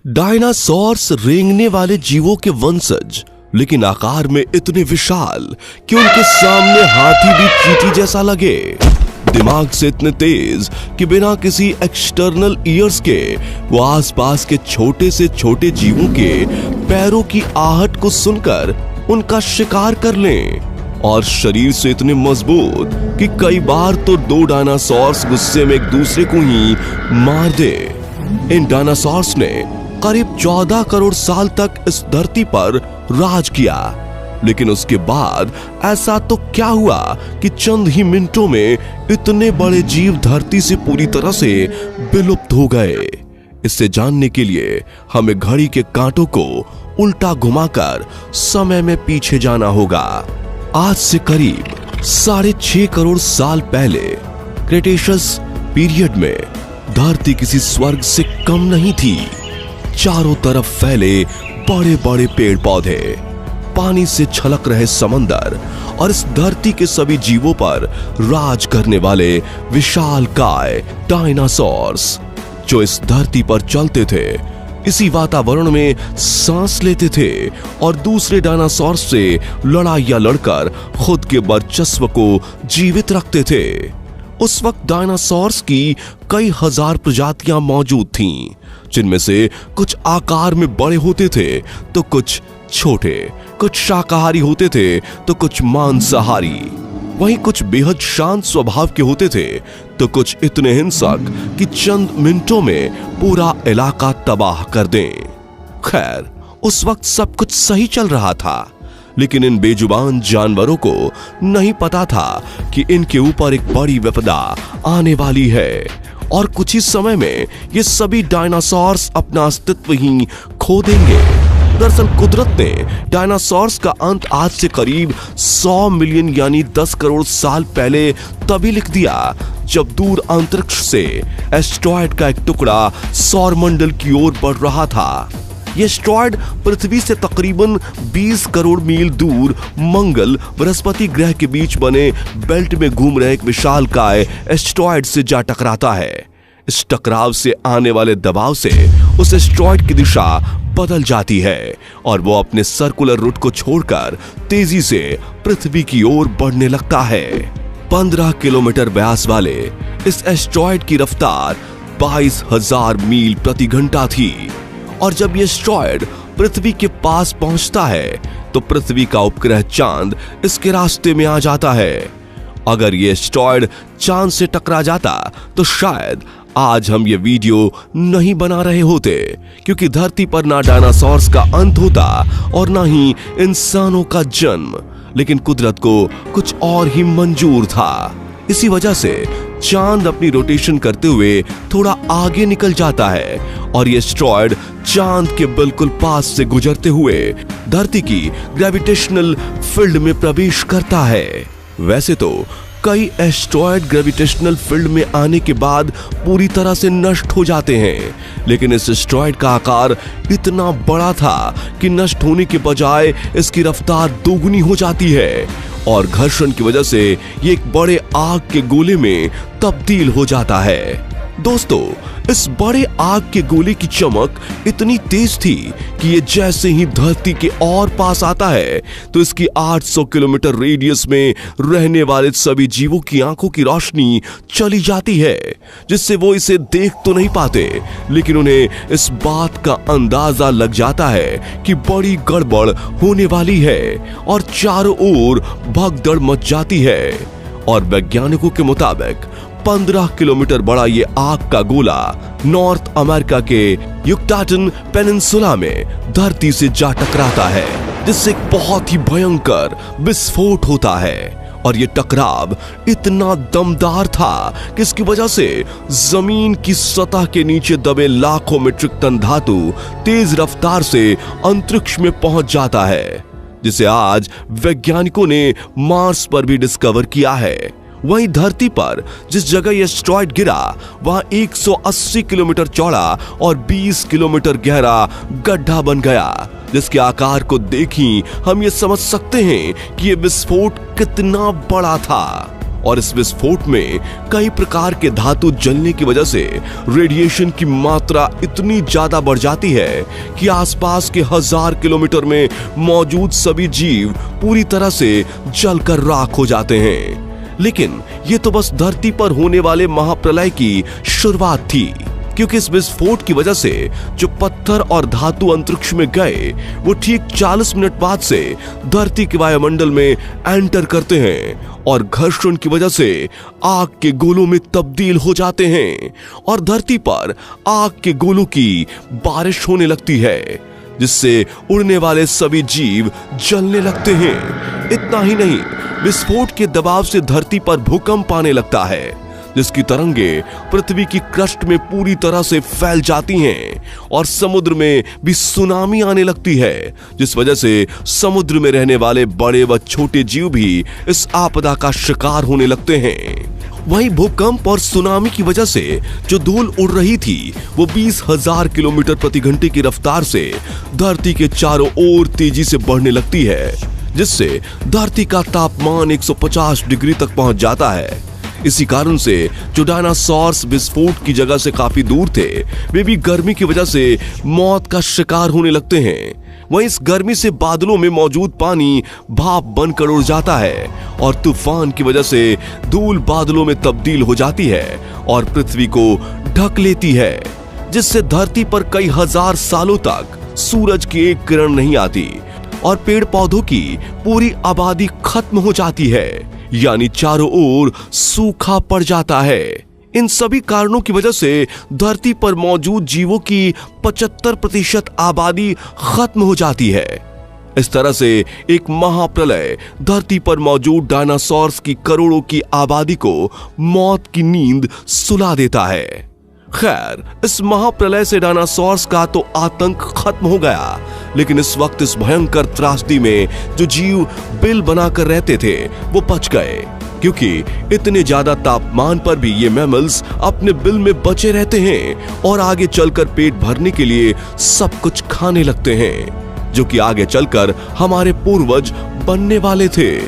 Dinosaurs रेंगने वाले जीवों के वंशज, लेकिन आकार में इतने विशाल कि उनके सामने हाथी भी चींटी जैसा लगे। दिमाग से इतने तेज कि बिना किसी एक्सटर्नल ईयर्स के वो आसपास के छोटे से छोटे जीवों के पैरों की आहट को सुनकर उनका शिकार कर लें। और शरीर से इतने मजबूत कि कई बार तो दो डायनासोर्स गुस्से में एक दूसरे को ही मार दे। इन डायनासोर्स ने करीब 14 करोड़ साल तक इस धरती पर राज किया, लेकिन उसके बाद ऐसा तो क्या हुआ कि चंद ही मिनटों में इतने बड़े जीव धरती से पूरी तरह से विलुप्त हो गए। इससे जानने के लिए हमें घड़ी के कांटों को उल्टा घुमाकर समय में पीछे जाना होगा। आज से करीब 6.5 करोड़ साल पहले क्रेटेशियस पीरियड में धरती किसी स्वर्ग से कम नहीं थी। चारों तरफ फैले बड़े बड़े पेड़ पौधे, पानी से छलक रहे समंदर और इस धरती के सभी जीवों पर राज करने वाले विशालकाय डायनासोर्स जो इस धरती पर चलते थे, इसी वातावरण में सांस लेते थे और दूसरे डायनासोर से लड़ाइयां लड़कर खुद के वर्चस्व को जीवित रखते थे। उस वक्त डायनासोर्स की कई हजार प्रजातियां मौजूद थीं, जिनमें से कुछ आकार में बड़े होते थे तो कुछ छोटे, कुछ शाकाहारी होते थे तो कुछ मांसाहारी। वहीं कुछ बेहद शांत स्वभाव के होते थे तो कुछ इतने हिंसक कि चंद मिनटों में पूरा इलाका तबाह कर दें। खैर, उस वक्त सब कुछ सही चल रहा था, लेकिन इन बेजुबान जानवरों को नहीं पता था कि इनके ऊपर एक बड़ी विपदा आने वाली है और कुछ ही समय में ये सभी डायनासोर्स अपना अस्तित्व ही खो देंगे। दरअसल कुदरत ने डायनासोर्स का अंत आज से करीब 100 मिलियन यानी 10 करोड़ साल पहले तभी लिख दिया जब दूर अंतरिक्ष से एस्टेरॉयड का एक टुकड़ा सौरमंडल की ओर बढ़ रहा था। यह एस्टेरॉयड पृथ्वी से तकरीबन 20 करोड़ मील दूर मंगल बृहस्पति ग्रह के बीच बने बेल्ट में घूम रहे एक विशालकाय एस्टेरॉयड से जा टकराता है। इस टकराव से आने वाले दबाव से उस एस्टेरॉयड की दिशा बदल जाती है और वो अपने सर्कुलर रूट को छोड़कर तेजी से पृथ्वी की ओर बढ़ने लगता है। 15 किलोमीटर व्यास वाले इस एस्टेरॉयड की रफ्तार 22,000 मील प्रति घंटा थी और जब ये एस्टेरॉयड पृथ्वी के पास पहुंचता है तो पृथ्वी का उपग्रह चांद इसके रास्ते में आ जाता है। अगर ये एस्टेरॉयड चांद से टकरा जाता तो शायद आज हम ये वीडियो नहीं बना रहे होते, क्योंकि धरती पर ना डायनासोर्स का अंत होता और ना ही इंसानों का जन्म। लेकिन कुदरत को कुछ और ही मंजूर था। इसी वजह से चांद अपनी रोटेशन करते हुए थोड़ा आगे निकल जाता है और ये एस्टेरॉयड चांद के बिल्कुल पास से गुजरते हुए धरती की ग्रेविटेशनल फील्ड में प्रवेश करता है। वैसे तो कई एस्टेरॉयड ग्रेविटेशनल फील्ड में आने के बाद पूरी तरह से नष्ट हो जाते हैं, लेकिन इस एस्टेरॉयड का आकार इतना बड़ा था कि नष्ट होने के बजाय इसकी रफ्तार दोगुनी हो जाती है और घर्षण की वजह से ये एक बड़े आग के गोले में तब्दील हो जाता है। दोस्तों, इस बड़े आग के गोले की चमक इतनी तेज थी कि ये जैसे ही धरती के और पास आता है तो इसकी 800 किलोमीटर रेडियस में रहने वाले सभी जीवों की आंखों की रोशनी चली जाती है, जिससे वो इसे देख तो नहीं पाते, लेकिन उन्हें इस बात का अंदाजा लग जाता है कि बड़ी गड़बड़ होने वाली है और चारों ओर भगदड़ मच जाती है। और वैज्ञानिकों के मुताबिक 15 किलोमीटर बड़ा ये आग का गोला नॉर्थ अमेरिका के युकाटन पेनिनसुला में धरती से जा टकराता है, जिससे एक बहुत ही भयंकर विस्फोट होता है। और ये टकराव इतना दमदार था कि इसकी वजह से जमीन की सतह के नीचे दबे लाखों मीट्रिक टन धातु तेज रफ्तार से अंतरिक्ष में पहुंच जाता है, जिसे आज वैज्ञानिकों ने मार्स पर भी डिस्कवर किया है। वहीं धरती पर जिस जगह यह एस्टेरॉयड गिरा वहां 180 किलोमीटर चौड़ा और 20 किलोमीटर गहरा गड्ढा बन गया, जिसके आकार को देखी हम ये समझ सकते हैं कि यह विस्फोट कितना बड़ा था। और इस विस्फोट में कई प्रकार के धातु जलने की वजह से रेडिएशन की मात्रा इतनी ज्यादा बढ़ जाती है कि आसपास के 1000 किलोमीटर में मौजूद सभी जीव पूरी तरह से जलकर राख हो जाते हैं। लेकिन ये तो बस धरती पर होने वाले महाप्रलय की शुरुआत थी, क्योंकि इस विस्फोट की वजह से जो पत्थर और धातु अंतरिक्ष में गए वो ठीक 40 मिनट बाद से धरती के वायुमंडल में एंटर करते हैं और घर्षण की वजह से आग के गोलों में तब्दील हो जाते हैं और धरती पर आग के गोलों की बारिश होने लगती है, जिससे उड़ने वाले सभी जीव जलने लगते हैं। इतना ही नहीं, विस्फोट के दबाव से धरती पर भूकंप आने लगता है, जिसकी तरंगे पृथ्वी की क्रस्ट में पूरी तरह से फैल जाती हैं और समुद्र में भी सुनामी आने लगती है, जिस वजह से समुद्र में रहने वाले बड़े व छोटे जीव भी इस आपदा का शिकार होने लगते हैं। वहीं भूकंप और सुनामी की वजह से जो धूल उड़ रही थी वो 20,000 किलोमीटर प्रति घंटे की रफ्तार से धरती के चारों ओर तेजी से बढ़ने लगती है, जिससे धरती का तापमान 150 डिग्री तक पहुंच जाता है। इसी कारण से जो डायनासोर्स विस्फोट की जगह से काफी दूर थे वे भी गर्मी की वजह से मौत का शिकार होने लगते हैं। वहीं इस गर्मी से बादलों में मौजूद पानी भाप बनकर उड़ जाता है और तूफान की वजह से धूल बादलों में तब्दील हो जाती है और पृथ्वी को ढक लेती है, जिससे धरती पर कई हजार सालों तक सूरज की एक किरण नहीं आती और पेड़ पौधों की पूरी आबादी खत्म हो जाती है, यानी चारों ओर सूखा पड़ जाता है। इन सभी कारणों की वजह से धरती पर मौजूद जीवों की 75% आबादी खत्म हो जाती है। इस तरह से एक महाप्रलय धरती पर मौजूद डायनासोर्स की करोड़ों की आबादी को मौत की नींद सुला देता है। खैर, इस महाप्रलय से डायनासोर्स का तो आतंक खत्म हो गया, लेकिन इस वक्त इस भयंकर त्रासदी में जो जीव बिल बनाकर रहते थे वो बच गए, क्योंकि इतने ज्यादा तापमान पर भी ये मैमल्स अपने बिल में बचे रहते हैं और आगे चलकर पेट भरने के लिए सब कुछ खाने लगते हैं, जो कि आगे चलकर हमारे पूर्वज बनने वाले थे।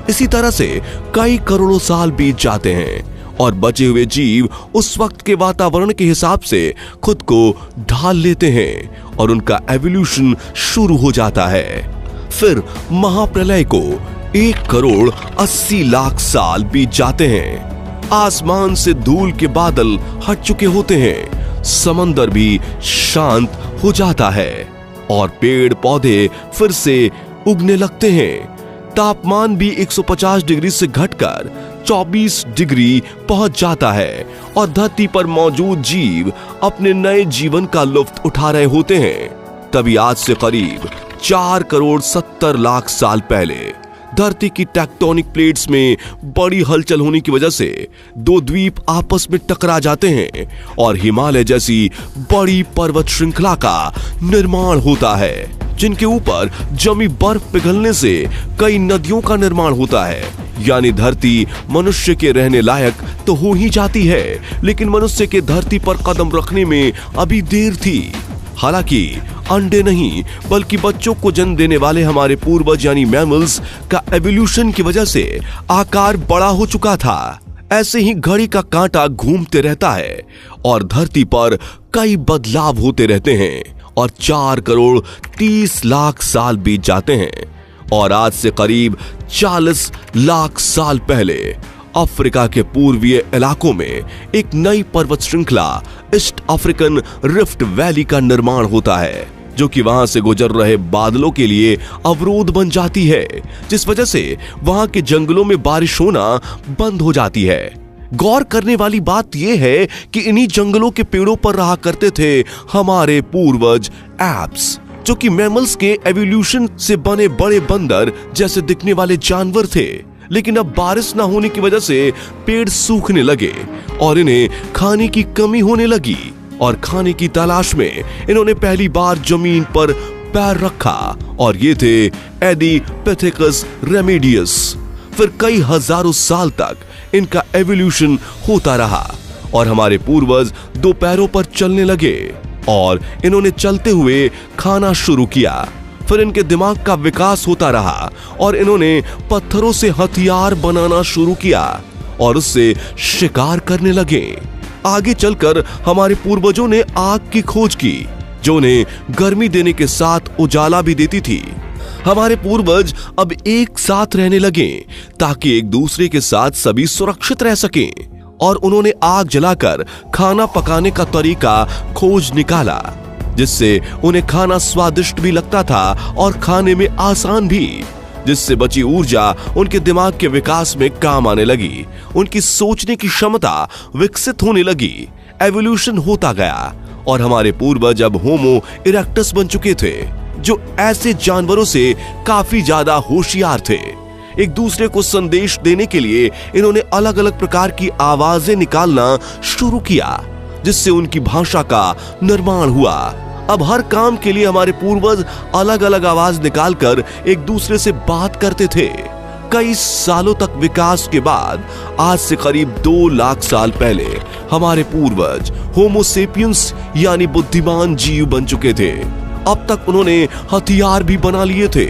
इसी तरह से कई करोड़ों साल बीत जाते हैं और बचे हुए जीव उस वक्त के वातावरण के हिसाब से खुद को ढाल लेते हैं और उनका एवोल्यूशन शुरू हो जाता है। फिर महाप्रलय को 1,80,00,000 साल बीत जाते हैं। आसमान से धूल के बादल हट चुके होते हैं, समंदर भी शांत हो जाता है और पेड़ पौधे फिर से उगने लगते हैं। तापमान भी 150 डिग्री से घटकर 24 डिग्री पहुंच जाता है और धरती पर मौजूद जीव अपने नए जीवन का लुत्फ उठा रहे होते हैं। तभी आज से करीब 4,70,00,000 साल पहले धरती की टेक्टोनिक प्लेट्स में बड़ी हलचल होने की वजह से दो द्वीप आपस में टकरा जाते हैं और हिमालय जैसी बड़ी पर्वत श्रृंखला का निर्माण होता है, जिनके ऊपर जमी बर्फ पिघलने से कई नदियों का निर्माण होता है। यानी धरती मनुष्य के रहने लायक तो हो ही जाती है, लेकिन मनुष्य के धरती पर कदम रखने में अभी देर थी। हालांकि अंडे नहीं बल्कि बच्चों को जन्म देने वाले हमारे पूर्वज यानी मैमल्स का एवोल्यूशन की वजह से आकार बड़ा हो चुका था। ऐसे ही घड़ी का कांटा घूमते रहता है और धरती पर कई बदलाव होते रहते हैं और 4,30,00,000 साल बीत जाते हैं और आज से करीब 40 लाख साल पहले अफ्रीका के पूर्वीय इलाकों में एक नई पर्वत श्रृंखला ईस्ट अफ्रीकन रिफ्ट वैली का निर्माण होता है, जो कि वहां से गुजर रहे बादलों के लिए अवरोध बन जाती है, जिस वजह से वहां के जंगलों में बारिश होना बंद हो जाती है। गौर करने वाली बात यह है कि इन्हीं जंगलों के पेड़ों पर रहा करते थे हमारे पूर्वज एप्स, जो कि मैमल्स के एवोल्यूशन से बने बड़े बंदर जैसे दिखने वाले जानवर थे। लेकिन अब बारिश ना होने की वजह से पेड़ सूखने लगे और इन्हें खाने की कमी होने लगी और खाने की तलाश में इन्होंने पहली बार जमीन पर पैर रखा और ये थे एडिपिथेकस रेमेडियस। फिर कई हजारों साल तक इनका एवोल्यूशन होता रहा और हमारे पूर्वज दो पैरों पर चलने लगे और इन्होंने चलते हुए खाना शुरू किया। फिर इनके दिमाग का विकास होता रहा और इन्होंने पत्थरों से हथियार बनाना शुरू किया और उससे शिकार करने लगे। आगे चलकर हमारे पूर्वजों ने आग की खोज की, जो उन्हें गर्मी देने के साथ उजाला भी देती थी। हमारे पूर्वज अब एक साथ रहने लगे ताकि एक दूसरे के साथ सभी सुरक्षित रह सकें, और उन्होंने आग जलाकर खाना पकाने का तरीका खोज निकाला, जिससे उन्हें खाना स्वादिष्ट भी लगता था और खाने में आसान भी, जिससे बची ऊर्जा उनके दिमाग के विकास में काम आने लगी। उनकी सोचने की क्षमता विकसित होने लगी, एवोल्यूशन होता गया, और हमारे पूर्वज अब होमो इरेक्टस बन चुके थे, जो ऐसे जानवरों से काफी ज्यादा होशियार थे। एक दूसरे को संदेश देने के लिए इन्होंने अलग अलग प्रकार की आवाजें निकालना शुरू किया, जिससे उनकी भाषा का निर्माण हुआ। अब हर काम के लिए हमारे पूर्वज अलग अलग आवाज निकालकर एक दूसरे से बात करते थे। कई सालों तक विकास के बाद आज से करीब 2 लाख साल पहले हमारे पूर्वज होमो सेपियंस यानी बुद्धिमान जीव बन चुके थे। अब तक उन्होंने हथियार भी बना लिए थे,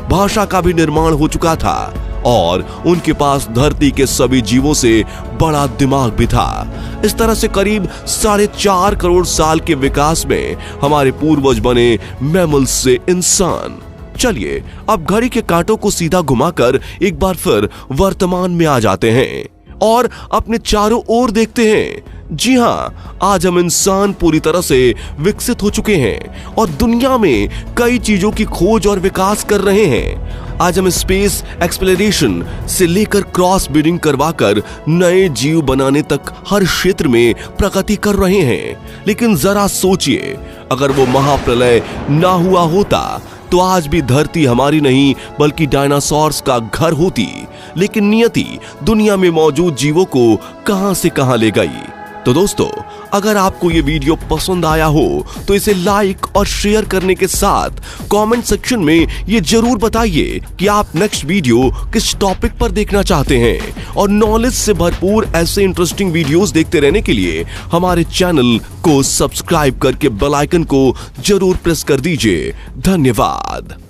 भाषा का भी निर्माण हो चुका था, और उनके पास धरती के सभी जीवों से बड़ा दिमाग भी था। इस तरह से करीब 4.5 करोड़ साल के विकास में हमारे पूर्वज बने मैमल्स से इंसान। चलिए अब घड़ी के कांटों को सीधा घुमाकर एक बार फिर वर्तमान में आ जाते हैं और अपने चारों ओर देखते हैं। जी हाँ, आज हम इंसान पूरी तरह से विकसित हो चुके हैं और दुनिया में कई चीजों की खोज और विकास कर रहे हैं। आज हम स्पेस एक्सप्लोरेशन से लेकर क्रॉस ब्रीडिंग करवाकर नए जीव बनाने तक हर क्षेत्र में प्रगति कर रहे हैं। लेकिन जरा सोचिए, अगर वो महाप्रलय ना हुआ होता तो आज भी धरती हमारी नहीं बल्कि डायनासोर्स का घर होती। लेकिन नियति दुनिया में मौजूद जीवों को कहां से कहां ले गई। तो दोस्तों, अगर आपको ये वीडियो पसंद आया हो तो इसे लाइक और शेयर करने के साथ कमेंट सेक्शन में ये जरूर बताइए कि आप नेक्स्ट वीडियो किस टॉपिक पर देखना चाहते हैं। और नॉलेज से भरपूर ऐसे इंटरेस्टिंग वीडियोस देखते रहने के लिए हमारे चैनल को सब्सक्राइब करके बेल आइकन को जरूर प्रेस कर दीजिए। धन्यवाद।